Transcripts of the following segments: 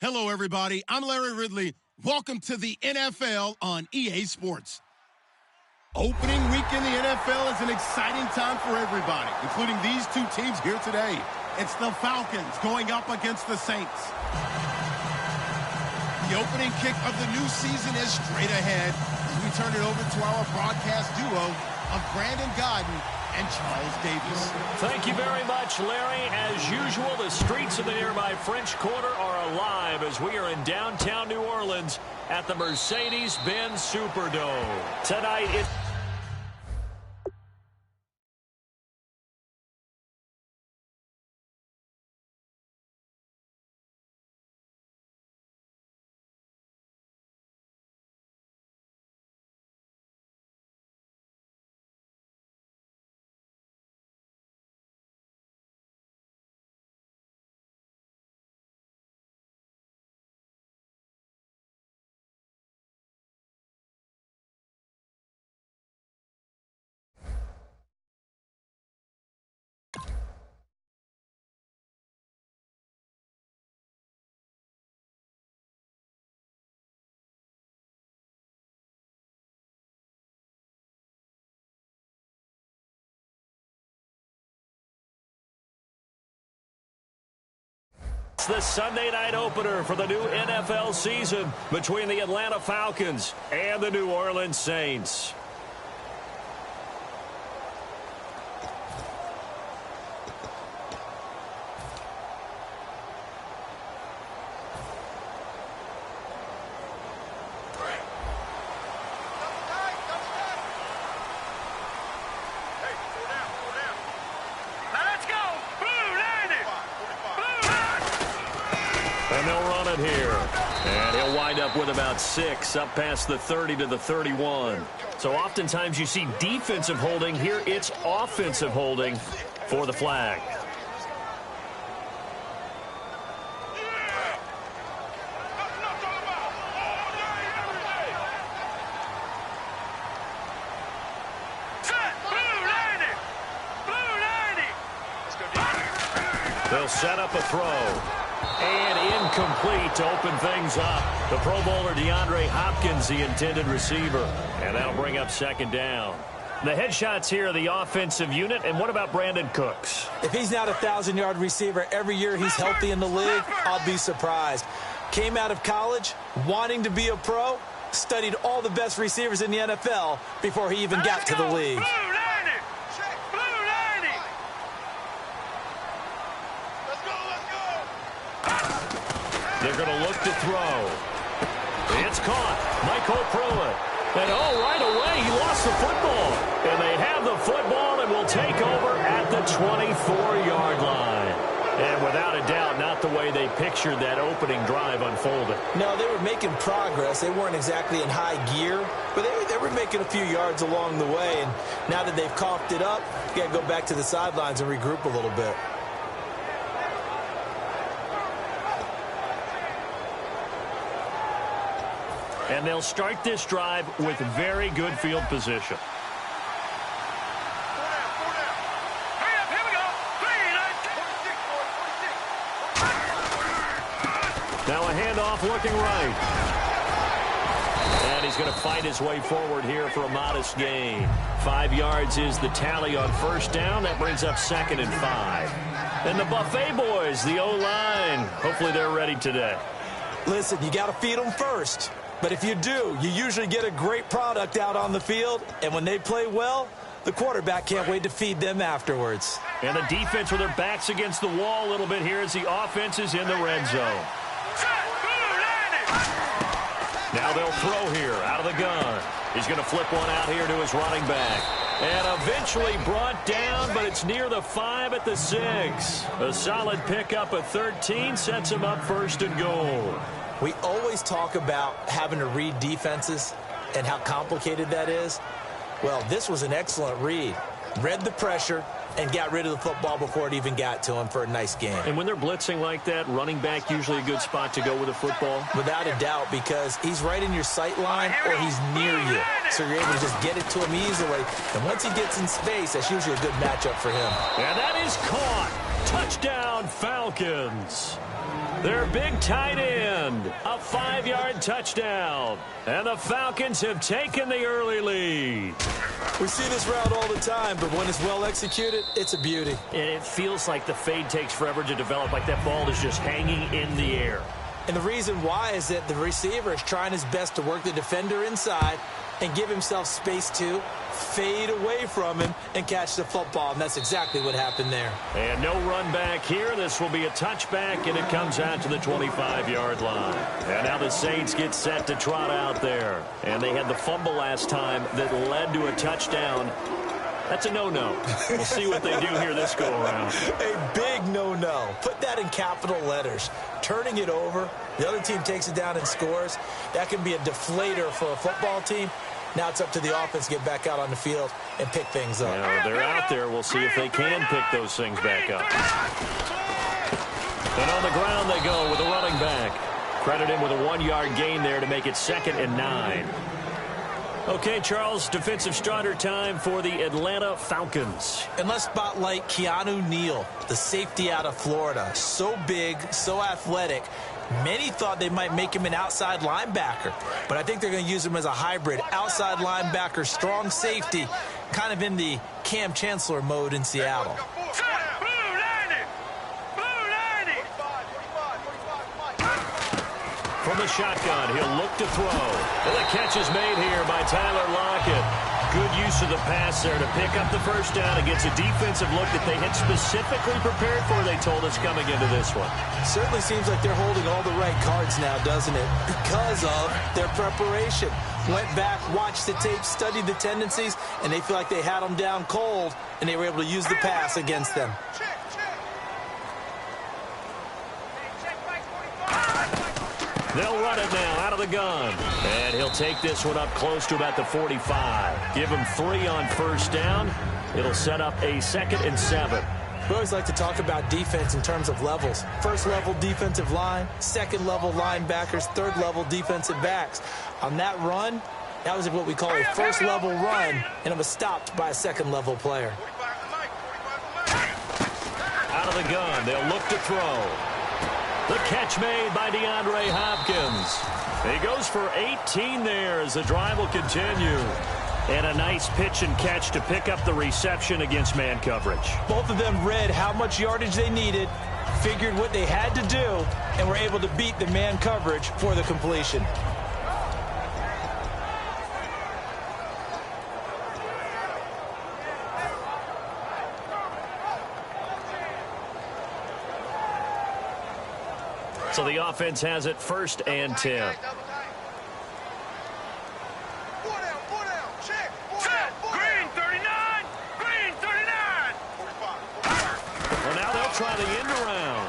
Hello, everybody. I'm Larry Ridley. Welcome to the NFL on EA Sports. Opening week in the NFL is an exciting time for everybody, including these two teams here today. It's the Falcons going up against the Saints. The opening kick of the new season is straight ahead as we turn it over to our broadcast duo of Brandon Godden and Charles Davis. Thank you very much, Larry. As usual, the streets of the nearby French Quarter are alive as we are in downtown New Orleans at the Mercedes-Benz Superdome. Tonight, it's the Sunday night opener for the new NFL season between the Atlanta Falcons and the New Orleans Saints. And they'll run it here. And he'll wind up with about 6, up past the 30 to the 31. So oftentimes you see defensive holding. Here it's offensive holding for the flag. They'll set up a throw. And incomplete to open things up. The Pro Bowler DeAndre Hopkins, the intended receiver. And that'll bring up second down. The headshots here of the offensive unit. And what about Brandon Cooks? If he's not a 1,000-yard receiver every year he's healthy in the league, I'll be surprised. Came out of college wanting to be a pro, studied all the best receivers in the NFL before he even got to the league. They're going to look to throw. It's caught. Michael Pruitt. And right away, he lost the football. And they have the football and will take over at the 24-yard line. And without a doubt, not the way they pictured that opening drive unfolded. No, they were making progress. They weren't exactly in high gear, but they were making a few yards along the way. And now that they've coughed it up, you got to go back to the sidelines and regroup a little bit. And they'll start this drive with very good field position. Now a handoff looking right. And he's going to fight his way forward here for a modest gain. 5 yards is the tally on first down. That brings up 2nd and 5. And the Buffet boys, the O-line, hopefully they're ready today. Listen, you got to feed them first. But if you do, you usually get a great product out on the field. And when they play well, the quarterback can't wait to feed them afterwards. And the defense with their backs against the wall a little bit here as the offense is in the red zone. Now they'll throw here out of the gun. He's going to flip one out here to his running back. And eventually brought down, but it's near the 5 at the 6. A solid pickup of 13 sets him up 1st and goal. We always talk about having to read defenses and how complicated that is. Well, this was an excellent read. Read the pressure and got rid of the football before it even got to him for a nice game. And when they're blitzing like that, running back usually a good spot to go with the football? Without a doubt, because he's right in your sight line or he's near you. So you're able to just get it to him easily. And once he gets in space, that's usually a good matchup for him. And that is caught. Touchdown, Falcons. Their big tight end. end. A 5-yard touchdown. And the Falcons have taken the early lead. We see this route all the time, but when it's well executed, it's a beauty. And it feels like the fade takes forever to develop, like that ball is just hanging in the air. And the reason why is that the receiver is trying his best to work the defender inside and give himself space to fade away from him and catch the football. And that's exactly what happened there. And no run back here. This will be a touchback, and it comes out to the 25-yard line. And now the Saints get set to trot out there. And they had the fumble last time that led to a touchdown. That's a no-no. We'll see what they do here this go-around. A big no-no. Put that in capital letters. Turning it over, the other team takes it down and scores. That can be a deflator for a football team. Now it's up to the offense to get back out on the field and pick things up. Now they're out there. We'll see if they can pick those things back up. And on the ground they go with a running back. Credit him with a 1-yard gain there to make it 2nd and 9. Okay, Charles, defensive starter time for the Atlanta Falcons. And let's spotlight Keanu Neal, the safety out of Florida. So big, so athletic. Many thought they might make him an outside linebacker, but I think they're going to use him as a hybrid. Outside linebacker, strong safety, kind of in the Cam Chancellor mode in Seattle. From the shotgun, he'll look to throw. And the catch is made here by Tyler Lockett. Good use of the pass there to pick up the first down against a defensive look that they had specifically prepared for, they told us, coming into this one. Certainly seems like they're holding all the right cards now, doesn't it? Because of their preparation. Went back, watched the tape, studied the tendencies, and they feel like they had them down cold, and they were able to use the pass against them. They'll run it now out of the gun. And he'll take this one up close to about the 45. Give him 3 on first down. It'll set up a 2nd and 7. We always like to talk about defense in terms of levels. First level defensive line, second level linebackers, third level defensive backs. On that run, that was what we call a first level run, and it was stopped by a second level player. Out of the gun, they'll look to throw. The catch made by DeAndre Hopkins. He goes for 18 there as the drive will continue. And a nice pitch and catch to pick up the reception against man coverage. Both of them read how much yardage they needed, figured what they had to do, and were able to beat the man coverage for the completion. So the offense has it 1st and 10. Well, now they'll try the end around.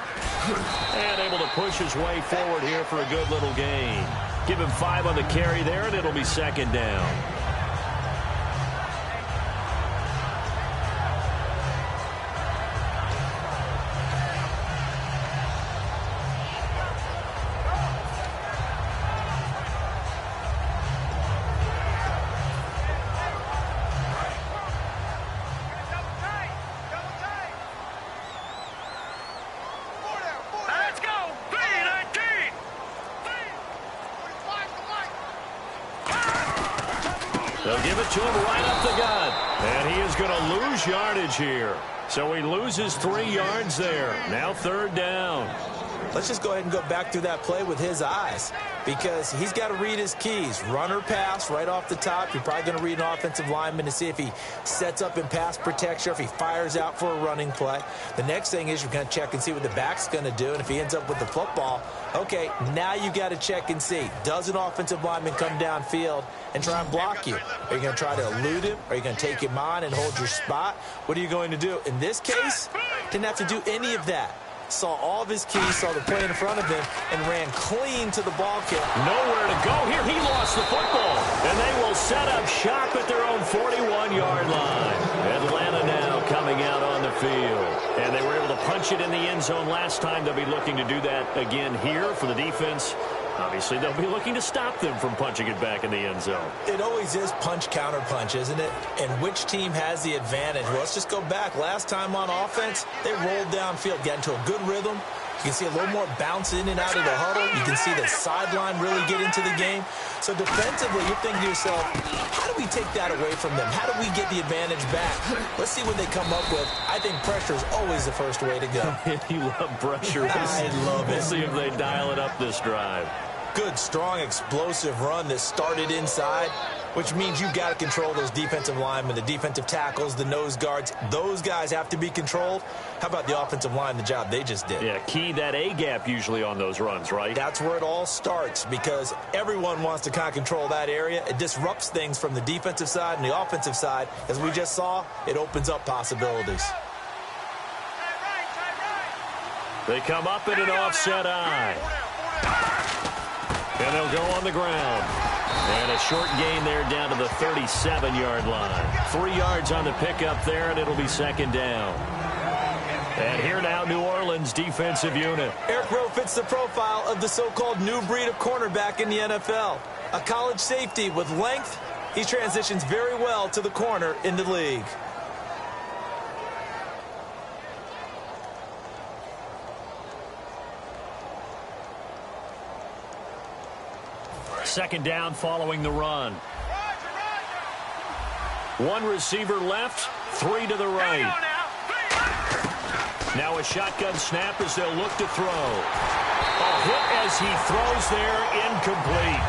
And able to push his way forward here for a good little gain. Give him 5 on the carry there, and it'll be 2nd down. They'll give it to him right up the gut. And he is going to lose yardage here. So he loses 3 yards there. Now 3rd down. Let's just go ahead and go back through that play with his eyes, because he's got to read his keys. Run or pass right off the top. You're probably going to read an offensive lineman to see if he sets up in pass protection, or if he fires out for a running play. The next thing is you're going to check and see what the back's going to do, and if he ends up with the football, okay, now you got to check and see. Does an offensive lineman come downfield and try and block you? Are you going to try to elude him? Are you going to take him on and hold your spot? What are you going to do? In this case, didn't have to do any of that. Saw all of his keys, saw the play in front of him, and ran clean to the ball kick. Nowhere to go here. He lost the football. And they will set up shop at their own 41-yard line. Atlanta now coming out on the field. And they were able to punch it in the end zone last time. They'll be looking to do that again here for the defense. Obviously, they'll be looking to stop them from punching it back in the end zone. It always is punch-counter-punch, isn't it? And which team has the advantage? Well, let's just go back. Last time on offense, they rolled downfield, got into a good rhythm, You can see a little more bounce in and out of the huddle. You can see the sideline really get into the game. So defensively, you're thinking to yourself, how do we take that away from them? How do we get the advantage back? Let's see what they come up with. I think pressure is always the first way to go. You love pressure. I love it. We'll see if they dial it up this drive. Good, strong, explosive run that started inside, which means you've got to control those defensive linemen, the defensive tackles, the nose guards. Those guys have to be controlled. How about the offensive line, the job they just did? Yeah, key that A-gap usually on those runs, right? That's where it all starts because everyone wants to kind of control that area. It disrupts things from the defensive side and the offensive side. As we just saw, it opens up possibilities. They come up in an offset eye. And they'll go on the ground. And a short gain there down to the 37-yard line. 3 yards on the pickup there, and it'll be second down. And here now, New Orleans defensive unit. Eric Rowe fits the profile of the so-called new breed of cornerback in the NFL. A college safety with length. He transitions very well to the corner in the league. Second down following the run. One receiver left, 3 to the right. Now a shotgun snap as they'll look to throw. A hit as he throws there, incomplete.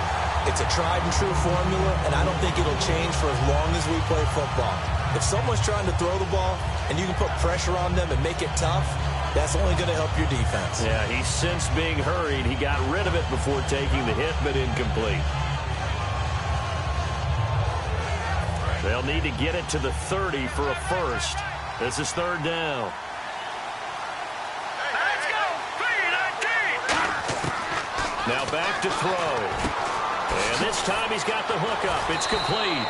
It's a tried and true formula, and I don't think it'll change for as long as we play football. If someone's trying to throw the ball and you can put pressure on them and make it tough, that's only going to help your defense. Yeah, he sensed being hurried. He got rid of it before taking the hit, but incomplete. They'll need to get it to the 30 for a first. This is third down. Now back to throw. And this time he's got the hook up. It's complete.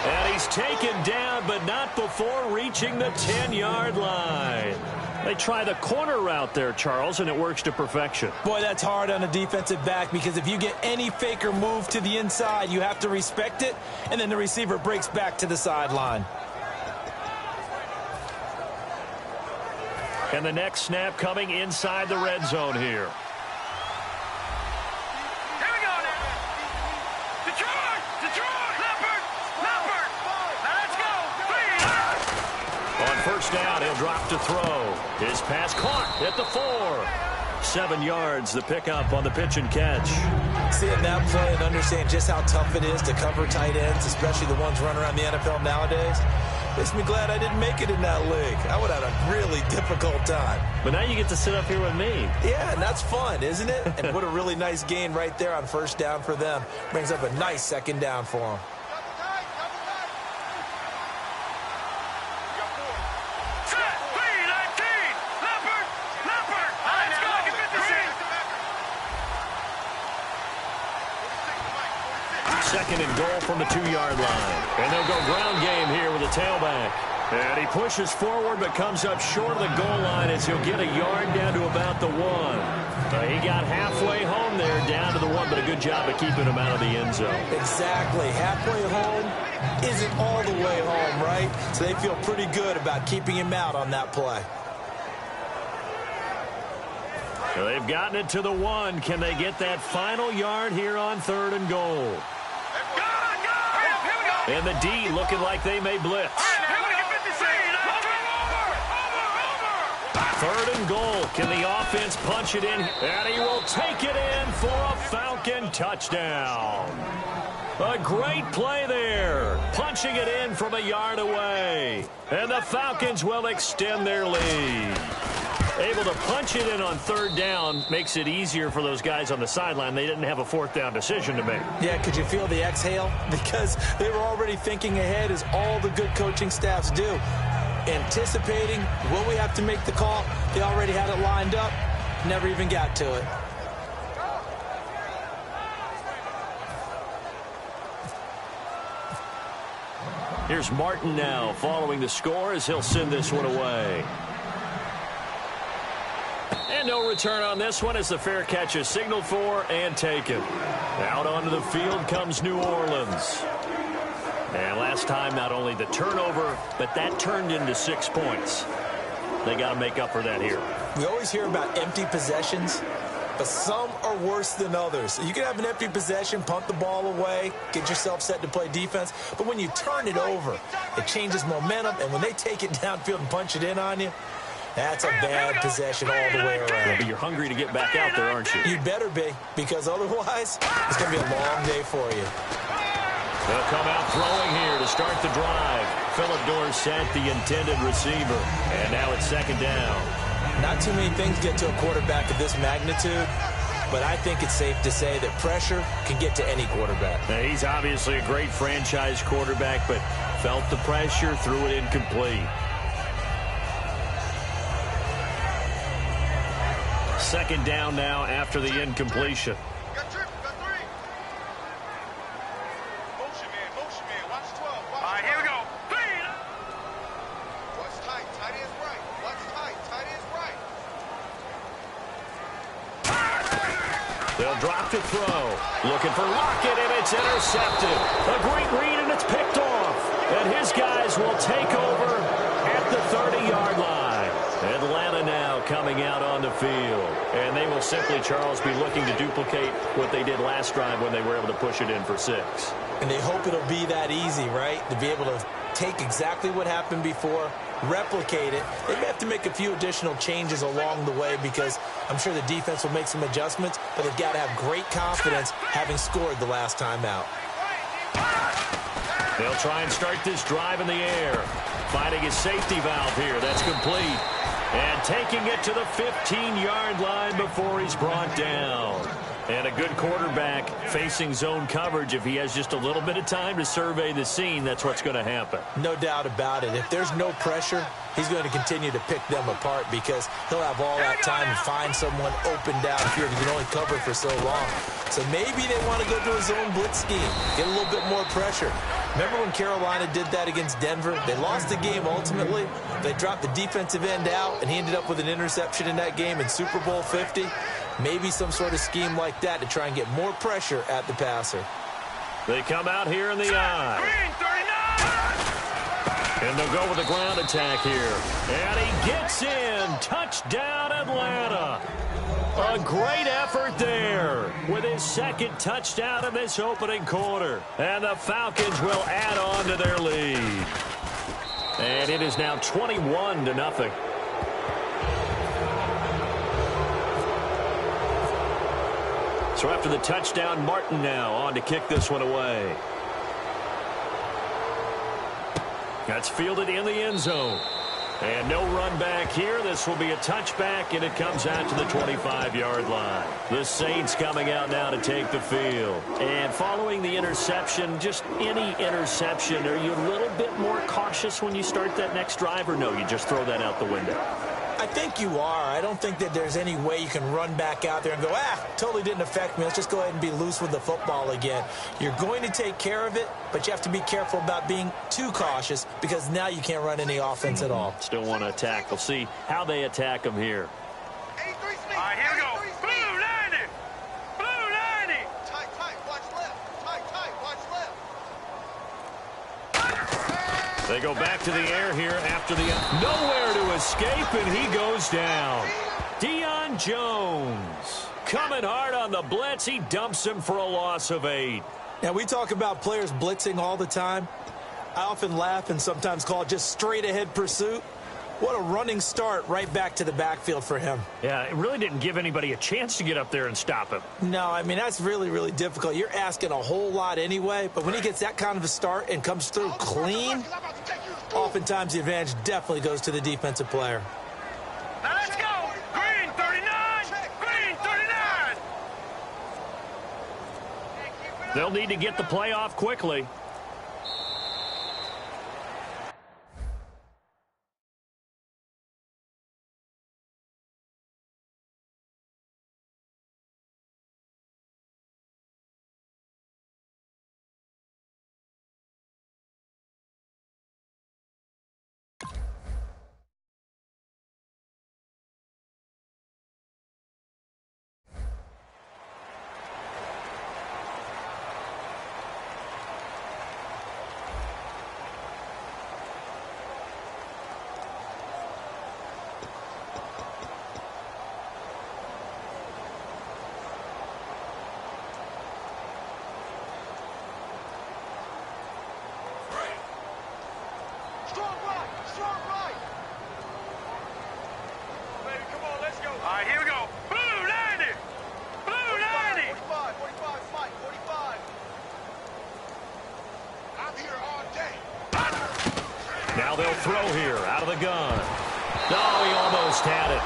And he's taken down, but not before reaching the 10-yard line. They try the corner route there, Charles, and it works to perfection. Boy, that's hard on a defensive back because if you get any faker move to the inside, you have to respect it, and then the receiver breaks back to the sideline. And the next snap coming inside the red zone here. First down, he'll drop to throw. His pass caught at the 4. 7 yards, the pickup on the pitch and catch. Seeing that play and understand just how tough it is to cover tight ends, especially the ones running around the NFL nowadays, makes me glad I didn't make it in that league. I would have had a really difficult time. But now you get to sit up here with me. Yeah, and that's fun, isn't it? And what a really nice gain right there on first down for them. Brings up a nice second down for them. Second and goal from the 2-yard line. And they'll go ground game here with a tailback. And he pushes forward but comes up short of the goal line as he'll get a yard down to about the 1. He got halfway home there down to the 1, but a good job of keeping him out of the end zone. Exactly. Halfway home isn't all the way home, right? So they feel pretty good about keeping him out on that play. Well, they've gotten it to the 1. Can they get that final yard here on 3rd and goal? And the D looking like they may blitz. 3rd and goal. Can the offense punch it in? And he will take it in for a Falcon touchdown. A great play there. Punching it in from a yard away. And the Falcons will extend their lead. Able to punch it in on 3rd down makes it easier for those guys on the sideline. They didn't have a 4th down decision to make. Yeah, could you feel the exhale? Because they were already thinking ahead, as all the good coaching staffs do. Anticipating, will we have to make the call? They already had it lined up, never even got to it. Here's Martin now following the score as he'll send this one away. And no return on this one as the fair catch is signaled for and taken. Out onto the field comes New Orleans. And last time, not only the turnover, but that turned into 6 points. They got to make up for that here. We always hear about empty possessions, but some are worse than others. You can have an empty possession, punt the ball away, get yourself set to play defense, but when you turn it over, it changes momentum, and when they take it downfield and punch it in on you, that's a bad possession all the way around. Yeah, but you're hungry to get back out there, aren't you? You better be, because otherwise, it's going to be a long day for you. They'll come out throwing here to start the drive. Phillip Dorsett, the intended receiver. And now it's second down. Not too many things get to a quarterback of this magnitude, but I think it's safe to say that pressure can get to any quarterback. Now, he's obviously a great franchise quarterback, but felt the pressure, threw it incomplete. Second down now after the incompletion. They'll drop to throw. Looking for Lockett, and it's intercepted. A great read, and it's picked off. And his guys will take over at the 30-yard line. Atlanta now coming out on the field. And they will simply, Charles, be looking to duplicate what they did last drive when they were able to push it in for 6. And they hope it'll be that easy, right? To be able to take exactly what happened before, replicate it. They may have to make a few additional changes along the way because I'm sure the defense will make some adjustments, but they've got to have great confidence having scored the last time out. They'll try and start this drive in the air. Finding his safety valve here. That's complete. And taking it to the 15-yard line before he's brought down. And a good quarterback facing zone coverage. If he has just a little bit of time to survey the scene, that's what's going to happen. No doubt about it. If there's no pressure, he's going to continue to pick them apart because he'll have all that time to find someone open downfield. You can only cover for so long. So maybe they want to go to a zone blitz scheme, get a little bit more pressure. Remember when Carolina did that against Denver? They lost the game ultimately. They dropped the defensive end out, and he ended up with an interception in that game in Super Bowl 50. Maybe some sort of scheme like that to try and get more pressure at the passer. They come out here in the eye. And they'll go with a ground attack here. And he gets in. Touchdown, Atlanta. A great effort there with his second touchdown in this opening quarter. And the Falcons will add on to their lead. And it is now 21-0. So after the touchdown, Martin now on to kick this one away. That's fielded in the end zone. And no run back here. This will be a touchback, and it comes out to the 25-yard line. The Saints coming out now to take the field. And following the interception, just any interception, are you a little bit more cautious when you start that next drive, or no, you just throw that out the window? I think you are. I don't think that there's any way you can run back out there and go, totally didn't affect me. Let's just go ahead and be loose with the football again. You're going to take care of it, but you have to be careful about being too cautious because now you can't run any offense at all. Still want to attack. We'll see how they attack them here. All right, here we go. Blue 90. Blue 90. Tight. Watch left. Tight. Watch left. They go back to the air here after the nowhere to escape, and he goes down. Deion Jones coming hard on the blitz. He dumps him for a loss of 8. Now, we talk about players blitzing all the time. I often laugh and sometimes call it just straight-ahead pursuit. What a running start right back to the backfield for him. Yeah, it really didn't give anybody a chance to get up there and stop him. No, I mean, that's really, really difficult. You're asking a whole lot anyway, but when he gets that kind of a start and comes through clean, oftentimes the advantage definitely goes to the defensive player. Now let's go. Green 39. Green 39. They'll need to get the play off quickly. Strong right. Strong right. Baby, come on, let's go. All right, here we go. Blue 90. Blue 90. 45, 45, Mike, 45. I'm here all day. Now they'll throw here out of the gun. Oh, he almost had it.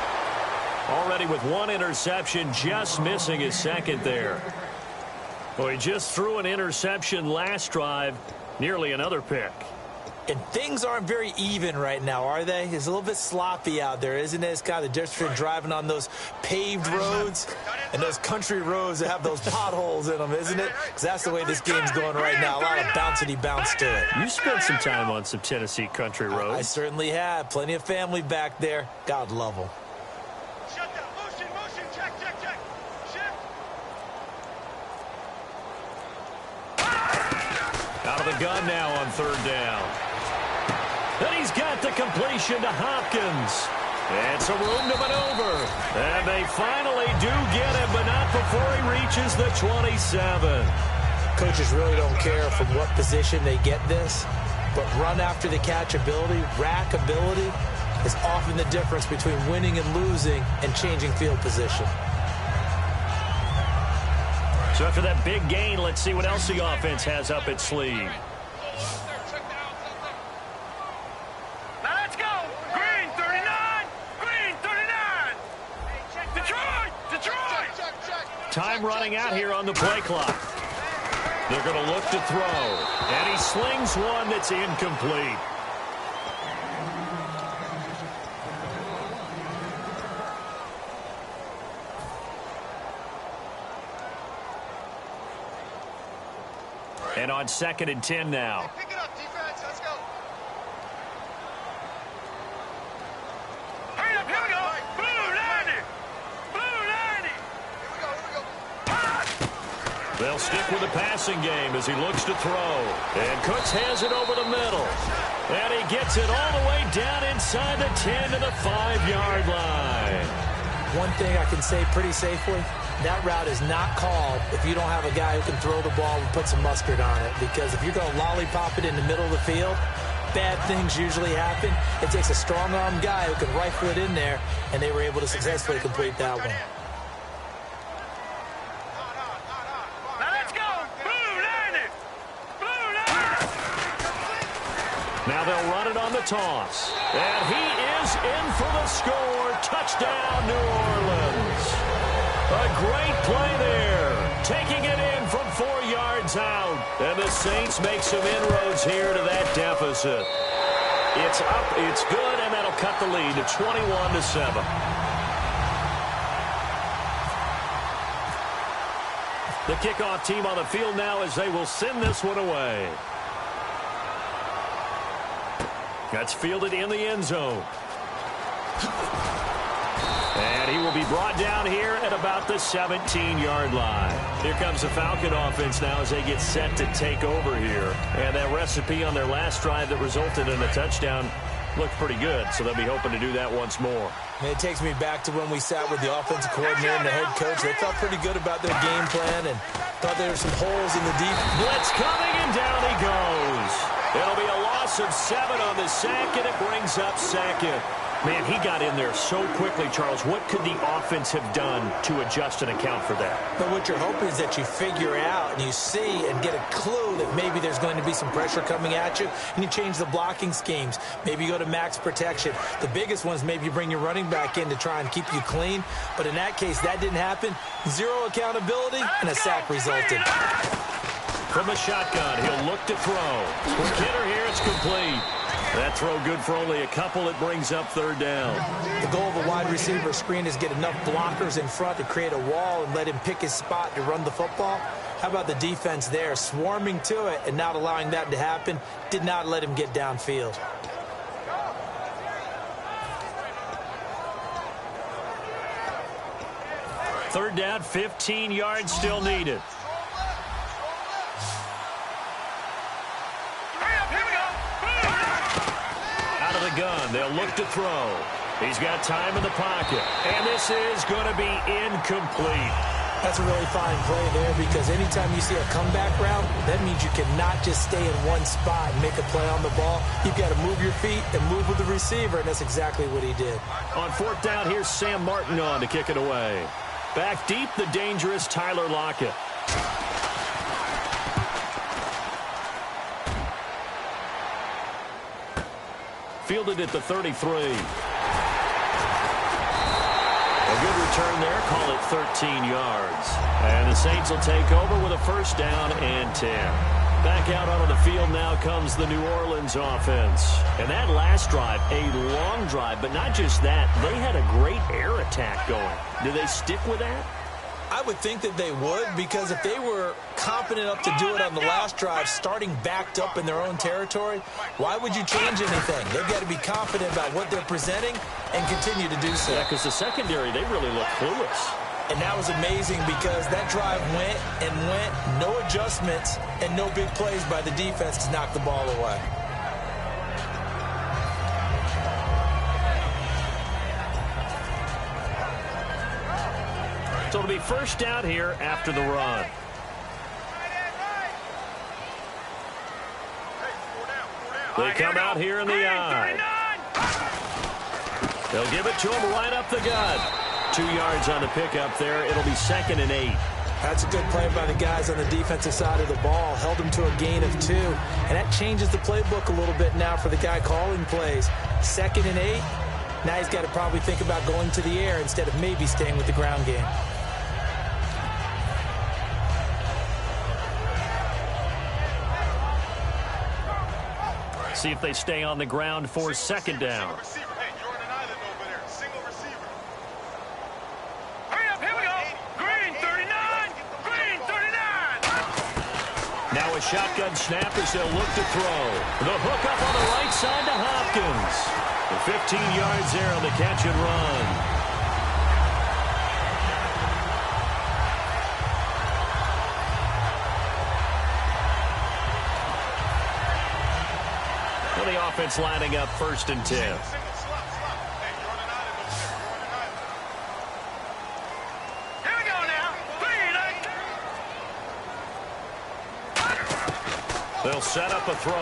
Already with one interception, just missing his second there. Well, he just threw an interception last drive, nearly another pick. And things aren't very even right now, are they? It's a little bit sloppy out there, isn't it? It's kind of different between driving on those paved roads and those country roads that have those potholes in them, isn't it? Because that's the way this game's going right now. A lot of bouncy bounce to it. You spent some time on some Tennessee country roads. I certainly have. Plenty of family back there. God love them. Shut down. Motion, motion. Check, check, check. Shift. Out of the gun now on third down. And he's got the completion to Hopkins. It's a room to maneuver. And they finally do get him, but not before he reaches the 27. Coaches really don't care from what position they get this, but run after the catch ability, rack ability, is often the difference between winning and losing and changing field position. So after that big gain, let's see what else the offense has up its sleeve. Time running out here on the play clock. They're going to look to throw. And he slings one that's incomplete. And on 2nd and 10 now. Pick it up, defense. Let's go. Hurry up, here we go. Blue 90. Blue 90. Here we go, here we go. They'll stick with the passing game as he looks to throw. And Cooks has it over the middle. And he gets it all the way down inside the 10 to the 5-yard line. One thing I can say pretty safely, that route is not called if you don't have a guy who can throw the ball and put some mustard on it. Because if you're going to lollipop it in the middle of the field, bad things usually happen. It takes a strong-armed guy who can rifle it in there, and they were able to successfully complete that one. Now let's go. Blue 90. Blue 90. Now they'll run it on the toss. And he is in for the score. Touchdown, New Orleans. A great play there. Taking it in from 4 yards out. And the Saints make some inroads here to that deficit. It's up, it's good, and that'll cut the lead to 21-7. The kickoff team on the field now as they will send this one away. That's fielded in the end zone. And he will be brought down here at about the 17-yard line. Here comes the Falcon offense now as they get set to take over here. And that recipe on their last drive that resulted in a touchdown looked pretty good, so they'll be hoping to do that once more. And it takes me back to when we sat with the offensive coordinator and the head coach. They felt pretty good about their game plan and thought there were some holes in the deep. Blitz coming, and down he goes. It'll be a loss of 7 on the sack, and it brings up second. Man, he got in there so quickly, Charles. What could the offense have done to adjust and account for that? But what you're hoping is that you figure out and you see and get a clue that maybe there's going to be some pressure coming at you, and you change the blocking schemes. Maybe you go to max protection. The biggest one is maybe you bring your running back in to try and keep you clean. But in that case, that didn't happen. 0 accountability, and a sack resulted. From the shotgun, he'll look to throw. For Kidder here, it's complete. That throw good for only a couple. It brings up third down. The goal of a wide receiver screen is get enough blockers in front to create a wall and let him pick his spot to run the football. How about the defense there, swarming to it and not allowing that to happen? Did not let him get downfield. Third down, 15 yards still needed. Gun. They'll look to throw. He's got time in the pocket. And this is going to be incomplete. That's a really fine play there because anytime you see a comeback route, that means you cannot just stay in one spot and make a play on the ball. You've got to move your feet and move with the receiver, and that's exactly what he did. On fourth down, here's Sam Martin on to kick it away. Back deep, the dangerous Tyler Lockett. Fielded at the 33. A good return there, call it 13 yards. And the Saints will take over with a first down and 10. Back out onto the field now comes the New Orleans offense. And that last drive, a long drive, but not just that, they had a great air attack going. Do they stick with that? I would think that they would, because if they were confident enough to do it on the last drive, starting backed up in their own territory, why would you change anything? They've got to be confident about what they're presenting and continue to do so. Yeah, because the secondary, they really look clueless. And that was amazing because that drive went and went, no adjustments and no big plays by the defense to knock the ball away. So it'll be first down here after the run. They come out here in the eye. They'll give it to him right up the gut. 2 yards on the pickup there. It'll be 2nd and 8. That's a good play by the guys on the defensive side of the ball. Held him to a gain of 2. And that changes the playbook a little bit now for the guy calling plays. 2nd and 8. Now he's got to probably think about going to the air instead of maybe staying with the ground game. See if they stay on the ground for second down. Now a shotgun snap as they'll look to throw. The hook up on the right side to Hopkins. The 15 yards there on the catch and run. Well, the offense lining up 1st and 10. They'll set up a throw.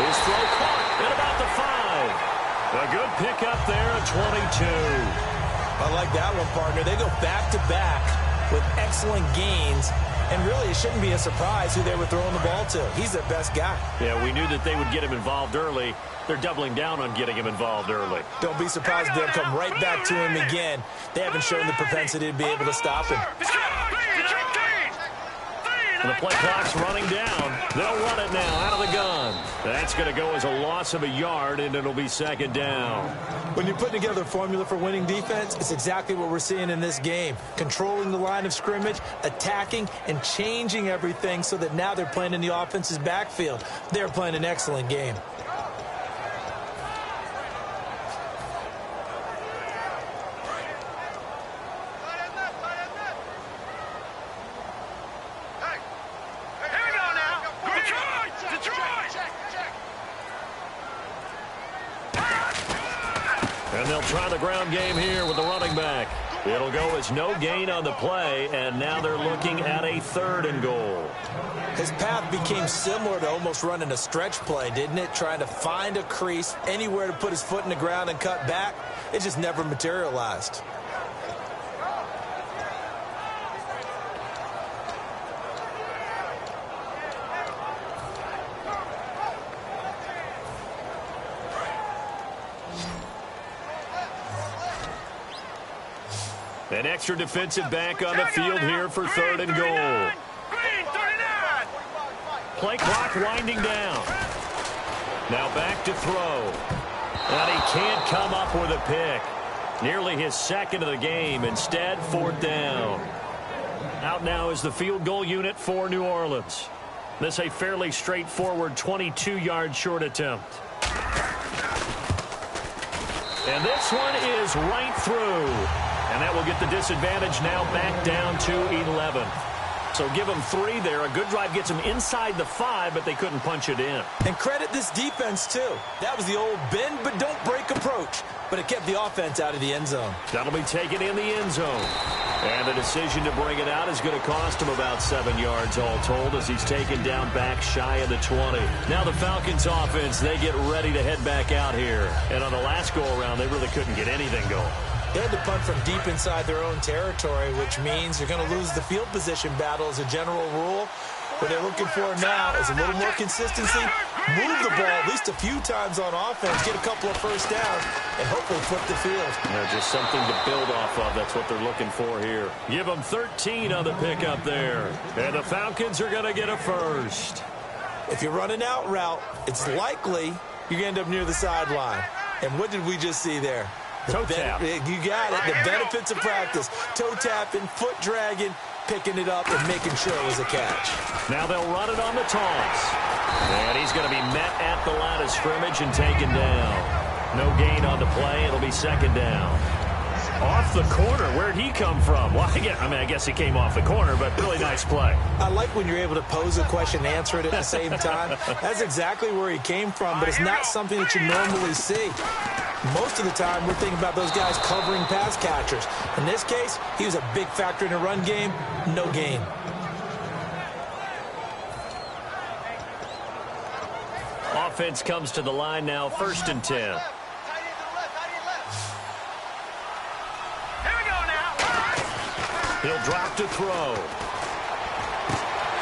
His throw caught at about the 5. A good pickup there at 22. I like that one, partner. They go back-to-back with excellent gains. And really, it shouldn't be a surprise who they were throwing the ball to. He's their best guy. Yeah, we knew that they would get him involved early. They're doubling down on getting him involved early. Don't be surprised if they'll come right back to him again. They haven't shown the propensity to be able to stop him. And the play clock's running down. They'll run it now out of the gun. That's going to go as a loss of a yard, and it'll be 2nd down. When you put together a formula for winning defense, it's exactly what we're seeing in this game. Controlling the line of scrimmage, attacking, and changing everything so that now they're playing in the offense's backfield. They're playing an excellent game. And they'll try the ground game here with the running back. It'll go as no gain on the play, and now they're looking at a 3rd and goal. His path became similar to almost running a stretch play, didn't it? Trying to find a crease, anywhere to put his foot in the ground and cut back. It just never materialized. An extra defensive back on the field here for 3rd and goal. Play clock winding down. Now back to throw. And he can't come up with a pick. Nearly his 2nd of the game. Instead, 4th down. Out now is the field goal unit for New Orleans. This a fairly straightforward 22-yard short attempt. And this one is right through. And that will get the disadvantage now back down to 11. So So give them 3 there. A good drive gets them inside the 5, but they couldn't punch it in. And credit this defense, too. That was the old bend but don't break approach, but it kept the offense out of the end zone. That'll be taken in the end zone. And the decision to bring it out is going to cost him about 7 yards all told as he's taken down back shy of the 20. Now the Falcons offense, they get ready to head back out here. And on the last go-around, they really couldn't get anything going. They had to punt from deep inside their own territory, which means you're going to lose the field position battle as a general rule. What they're looking for now is a little more consistency, move the ball at least a few times on offense, get a couple of first downs, and hopefully flip the field. Just something to build off of. That's what they're looking for here. Give them 13 on the pickup there. And the Falcons are going to get a first. If you're running out route, it's likely you're going to end up near the sideline. And what did we just see there? Toe tap. You got it. The benefits of practice. Toe tapping, foot dragging, picking it up, and making sure it was a catch. Now they'll run it on the toss. And he's going to be met at the line of scrimmage and taken down. No gain on the play. It'll be second down. Off the corner. Where'd he come from? Well, I guess he came off the corner, but really nice play. I like when you're able to pose a question and answer it at the same time. That's exactly where he came from, but it's not something that you normally see. Most of the time, we're thinking about those guys covering pass catchers. In this case, he was a big factor in the run game. No gain. Offense comes to the line now, 1st and 10. He'll drop to throw.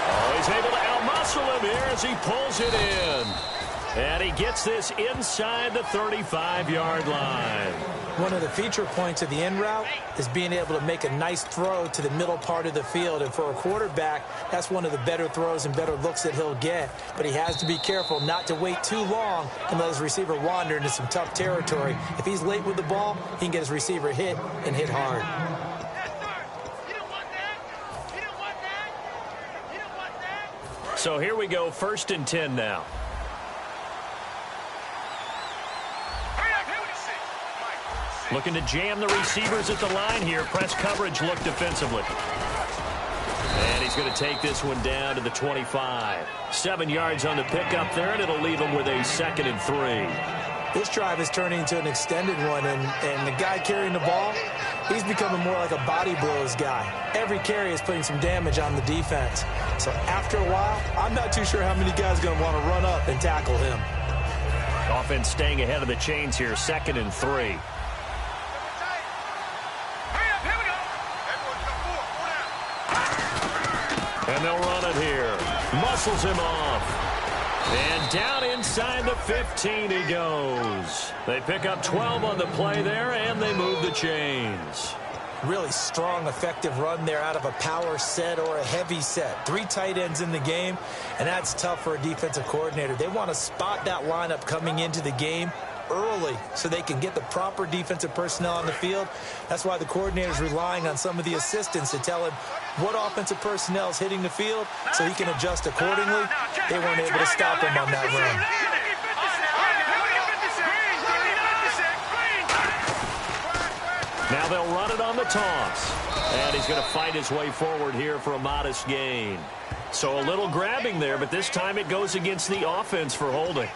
Oh, he's able to out-muscle him here as he pulls it in. And he gets this inside the 35-yard line. One of the feature points of the in route is being able to make a nice throw to the middle part of the field. And for a quarterback, that's one of the better throws and better looks that he'll get. But he has to be careful not to wait too long and let his receiver wander into some tough territory. If he's late with the ball, he can get his receiver hit and hit hard. So here we go, 1st and 10 now. Looking to jam the receivers at the line here. Press coverage look defensively. And he's going to take this one down to the 25. 7 yards on the pickup there, and it'll leave him with a 2nd and 3. This drive is turning into an extended one, and the guy carrying the ball, he's becoming more like a body blows guy. Every carry is putting some damage on the defense. So after a while, I'm not too sure how many guys are going to want to run up and tackle him. Offense staying ahead of the chains here, 2nd and 3. And they'll run it here. Muscles him off. And down inside the 15 he goes. They pick up 12 on the play there, and they move the chains. Really strong, effective run there out of a power set or a heavy set. 3 tight ends in the game, and that's tough for a defensive coordinator. They want to spot that lineup coming into the game early so they can get the proper defensive personnel on the field. That's why the coordinator is relying on some of the assistants to tell him what offensive personnel is hitting the field so he can adjust accordingly. They weren't able to stop him on that run. Now they'll run it on the toss. And he's going to fight his way forward here for a modest gain. So a little grabbing there, but this time it goes against the offense for holding.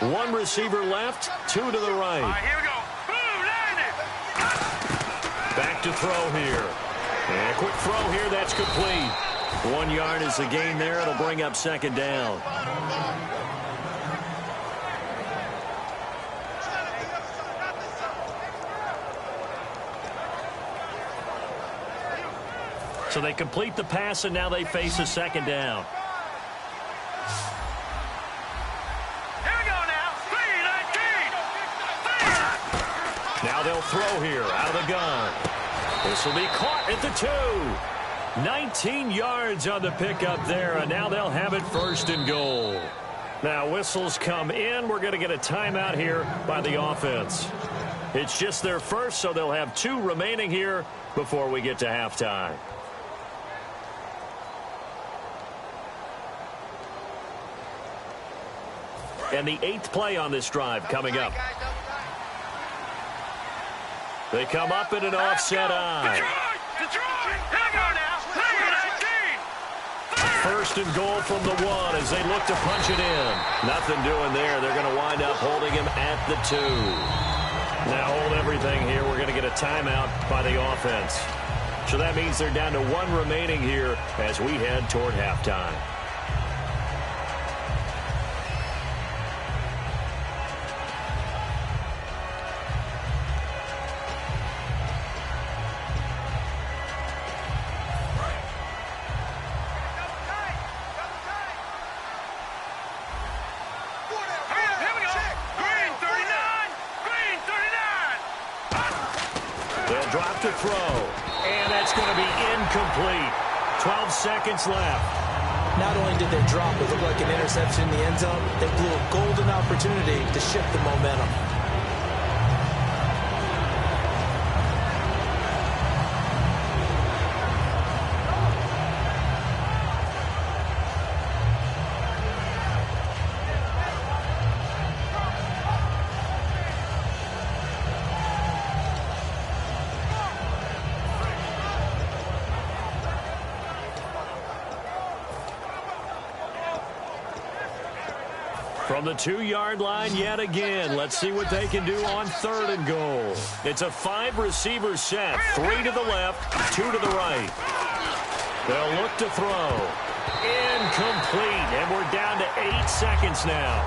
One receiver left, 2 to the right. All right, here we go. Boom, Back to throw here. And a quick throw here, that's complete. 1 yard is the gain there. It'll bring up 2nd down. So they complete the pass, and now they face a 2nd down. Now they'll throw here out of the gun. This will be caught at the 2. 19 yards on the pickup there, and now they'll have it 1st and goal. Now whistles come in. We're going to get a timeout here by the offense. It's just their first, so they'll have 2 remaining here before we get to halftime. And the 8th play on this drive coming up. They come up in an offset eye. First and goal from the 1 as they look to punch it in. Nothing doing there. They're going to wind up holding him at the 2. Now hold everything here. We're going to get a timeout by the offense. So that means they're down to 1 remaining here as we head toward halftime. To throw, and that's going to be incomplete. 12 seconds left. Not only did they drop it looked like an interception in the end zone, they blew a golden opportunity to shift the momentum. From the 2-yard line yet again. Let's see what they can do on 3rd and goal. It's a 5-receiver set. 3 to the left, 2 to the right. They'll look to throw. Incomplete. And we're down to 8 seconds now.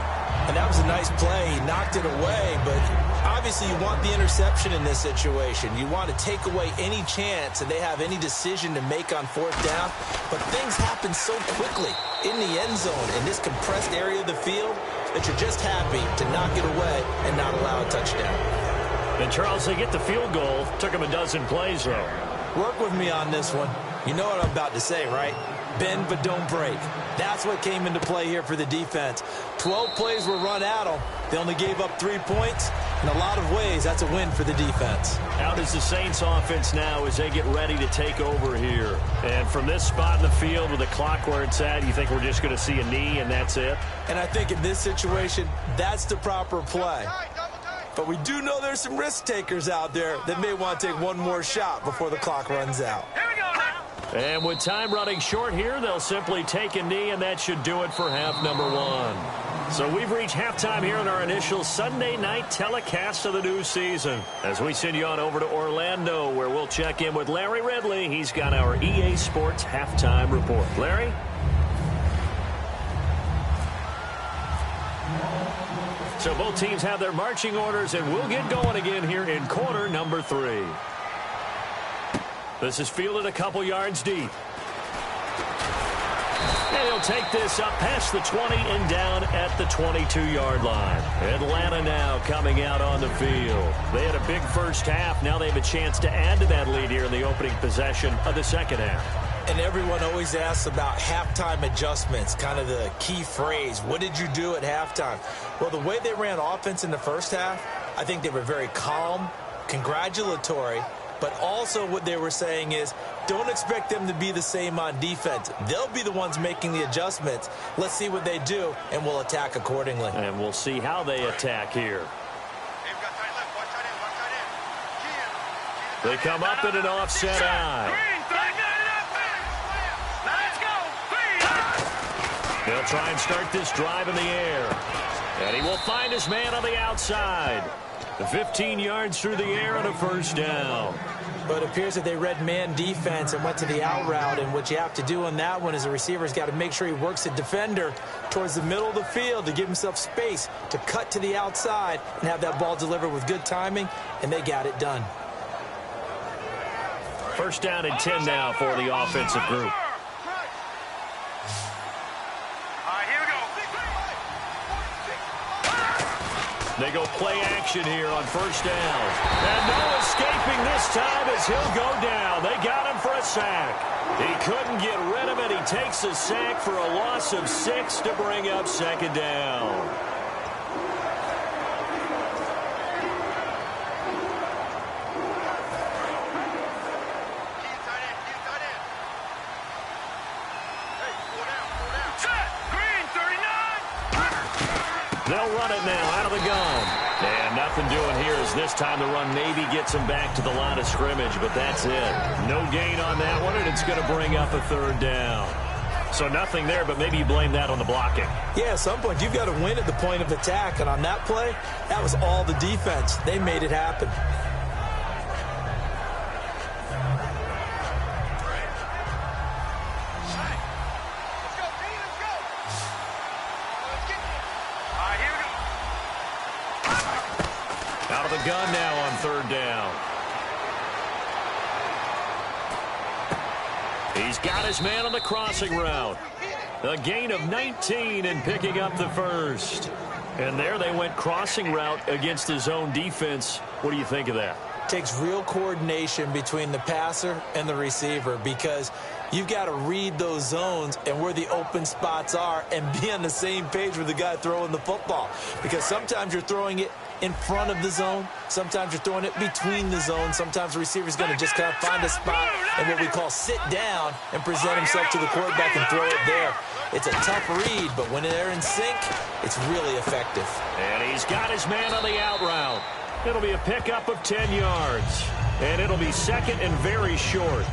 And that was a nice play. He knocked it away, but obviously you want the interception in this situation. You want to take away any chance that they have any decision to make on 4th down. But things happen so quickly in the end zone in this compressed area of the field that you're just happy to knock it away and not allow a touchdown. And Charles, they get the field goal. Took them a dozen plays, though. Work with me on this one. You know what I'm about to say, right? Bend but don't break. That's what came into play here for the defense. 12 plays were run at them. They only gave up 3 points. In a lot of ways, that's a win for the defense. Out is the Saints offense now as they get ready to take over here. And from this spot in the field with the clock where it's at, you think we're just going to see a knee and that's it? And I think in this situation, that's the proper play. But we do know there's some risk takers out there that may want to take one more shot before the clock runs out. Here we go now. And with time running short here, they'll simply take a knee, and that should do it for half number 1. So we've reached halftime here in our initial Sunday night telecast of the new season. As we send you on over to Orlando, where we'll check in with Larry Ridley. He's got our EA Sports halftime report. Larry? So both teams have their marching orders, and we'll get going again here in quarter number 3. This is fielded a couple yards deep. And he'll take this up past the 20 and down at the 22-yard line. Atlanta now coming out on the field. They had a big first half. Now they have a chance to add to that lead here in the opening possession of the second half. And everyone always asks about halftime adjustments, kind of the key phrase. What did you do at halftime? Well, the way they ran offense in the first half, I think they were very calm, congratulatory, but also what they were saying is don't expect them to be the same on defense. They'll be the ones making the adjustments. Let's see what they do, and we'll attack accordingly. And we'll see how they attack here. They come up in an offset eye. They'll try and start this drive in the air. And he will find his man on the outside. The 15 yards through the air and a first down. But it appears that they read man defense and went to the out route. And what you have to do on that one is the receiver's got to make sure he works the defender towards the middle of the field to give himself space to cut to the outside and have that ball delivered with good timing. And they got it done. First down and 10 now for the offensive group. They go play action here on first down. And no escaping this time as he'll go down. They got him for a sack. He couldn't get rid of it. He takes a sack for a loss of 6 to bring up second down. They'll run it now out of the gun. And nothing doing here as this time the run maybe gets him back to the line of scrimmage, but that's it. No gain on that one, and it's going to bring up a third down. So nothing there, but maybe you blame that on the blocking. Yeah, at some point you've got to win at the point of attack, and on that play, that was all the defense. They made it happen. Out of the gun now on third down. He's got his man on the crossing route. A gain of 19 and picking up the first. And there they went crossing route against his own defense. What do you think of that? Takes real coordination between the passer and the receiver because you've got to read those zones and where the open spots are and be on the same page with the guy throwing the football. Because sometimes you're throwing it in front of the zone. Sometimes you're throwing it between the zones. Sometimes the receiver's going to just kind of find a spot and what we call sit down and present himself to the quarterback and throw it there. It's a tough read, but when they're in sync, it's really effective. And he's got his man on the out route. It'll be a pickup of 10 yards. And it'll be second and very short.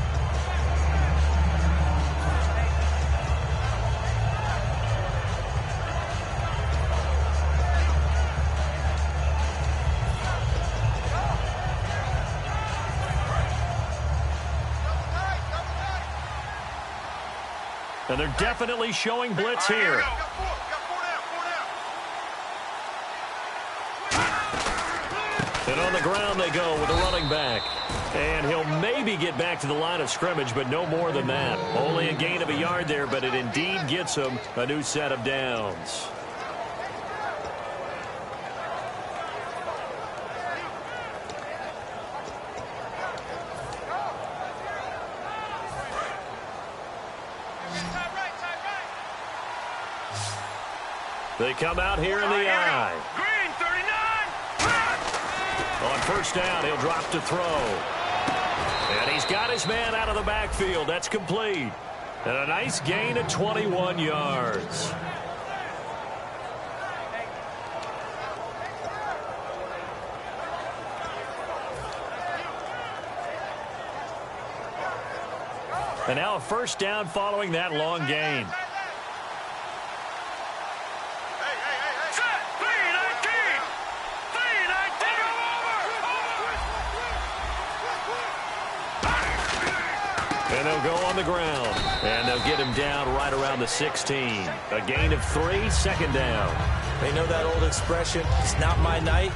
And they're definitely showing blitz here. And on the ground they go with the running back. And he'll maybe get back to the line of scrimmage, but no more than that. Only a gain of a yard there, but it indeed gets him a new set of downs. They come out here in the eye. Green, 39. On first down, he'll drop to throw. And he's got his man out of the backfield. That's complete. And a nice gain of 21 yards. And now a first down following that long gain. And they'll go on the ground. And they'll get him down right around the 16. A gain of 3, second down. They know that old expression, it's not my night.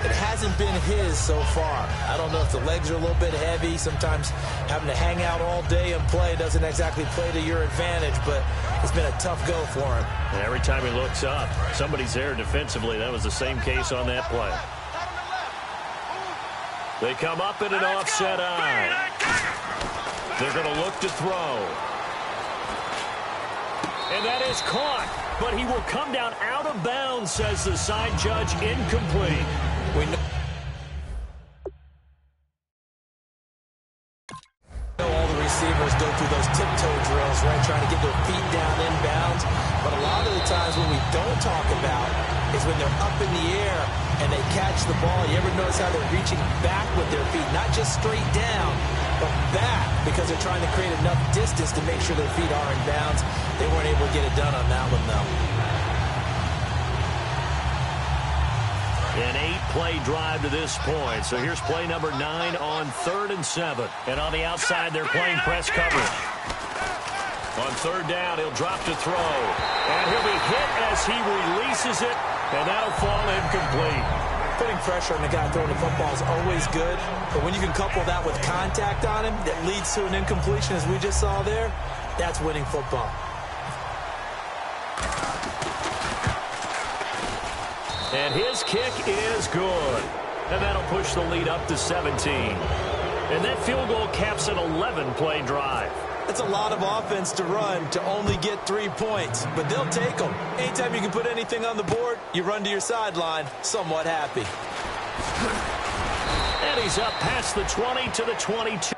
It hasn't been his so far. I don't know if the legs are a little bit heavy. Sometimes having to hang out all day and play doesn't exactly play to your advantage, but it's been a tough go for him. And every time he looks up, somebody's there defensively. That was the same case on that play. They come up in an offset eye. They're going to look to throw. And that is caught. But he will come down out of bounds, says the side judge. Incomplete. We know all the receivers go through those tiptoe drills, right, trying to get their feet down inbounds. But a lot of the times what we don't talk about is when they're up in the air and they catch the ball. You ever notice how they're reaching back with their feet, not just straight down, but back, because they're trying to create enough distance to make sure their feet are in bounds. They weren't able to get it done on that one, though. An 8-play drive to this point. So here's play number 9 on 3rd and 7. And on the outside, they're playing press coverage. On third down, he'll drop to throw. And he'll be hit as he releases it, and that'll fall incomplete. Putting pressure on the guy throwing the football is always good, but when you can couple that with contact on him that leads to an incompletion, as we just saw there, that's winning football. And his kick is good. And that'll push the lead up to 17. And that field goal caps an 11-play drive. It's a lot of offense to run to only get 3 points, but they'll take them. Anytime you can put anything on the board, you run to your sideline somewhat happy. And he's up past the 20 to the 22.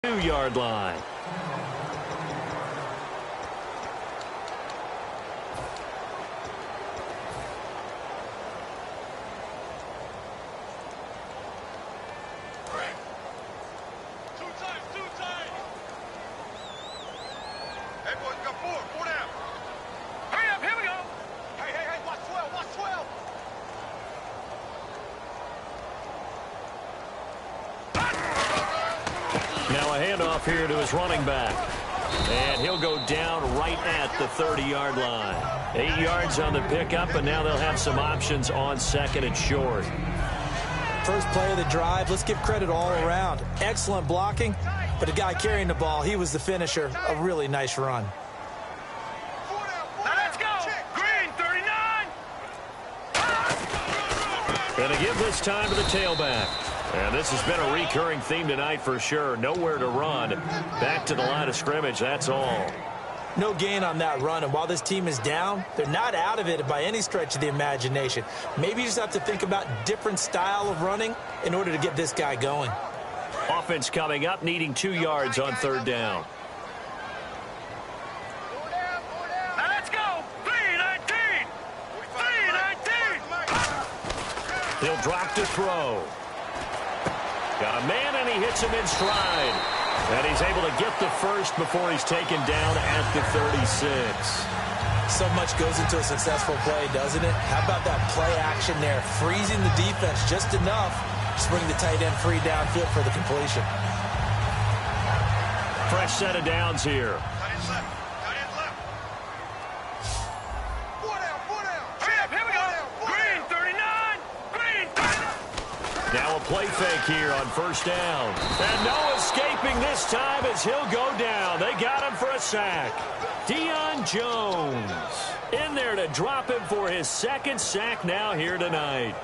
Two-yard line. Two times. Hey, boys, we got four down. Hurry up, here we go. Hey, watch 12. Now a handoff here to his running back. And he'll go down right at the 30-yard line. 8 yards on the pickup, and now they'll have some options on second and short. First play of the drive, let's give credit all around. Excellent blocking, but the guy carrying the ball, he was the finisher. A really nice run. Now let's go. Green, 39. Going to give this time to the tailback. And this has been a recurring theme tonight for sure. Nowhere to run. Back to the line of scrimmage, that's all. No gain on that run, and while this team is down, they're not out of it by any stretch of the imagination. Maybe you just have to think about different style of running in order to get this guy going. Offense coming up, needing 2 yards on third down. Now let's go. 3-19. He'll drop to throw. Got a man, and he hits him in stride. And he's able to get the first before he's taken down at the 36. So much goes into a successful play, doesn't it? How about that play action there? Freezing the defense just enough to bring the tight end free downfield for the completion. Fresh set of downs here. Tight end's left. Four down. Hurry up, here we go. Green, 39. Green, 39. Now a play fake here on first down. And no escaping this time as he'll go down. They got him for a sack. Deion Jones in there to drop him for his second sack now here tonight.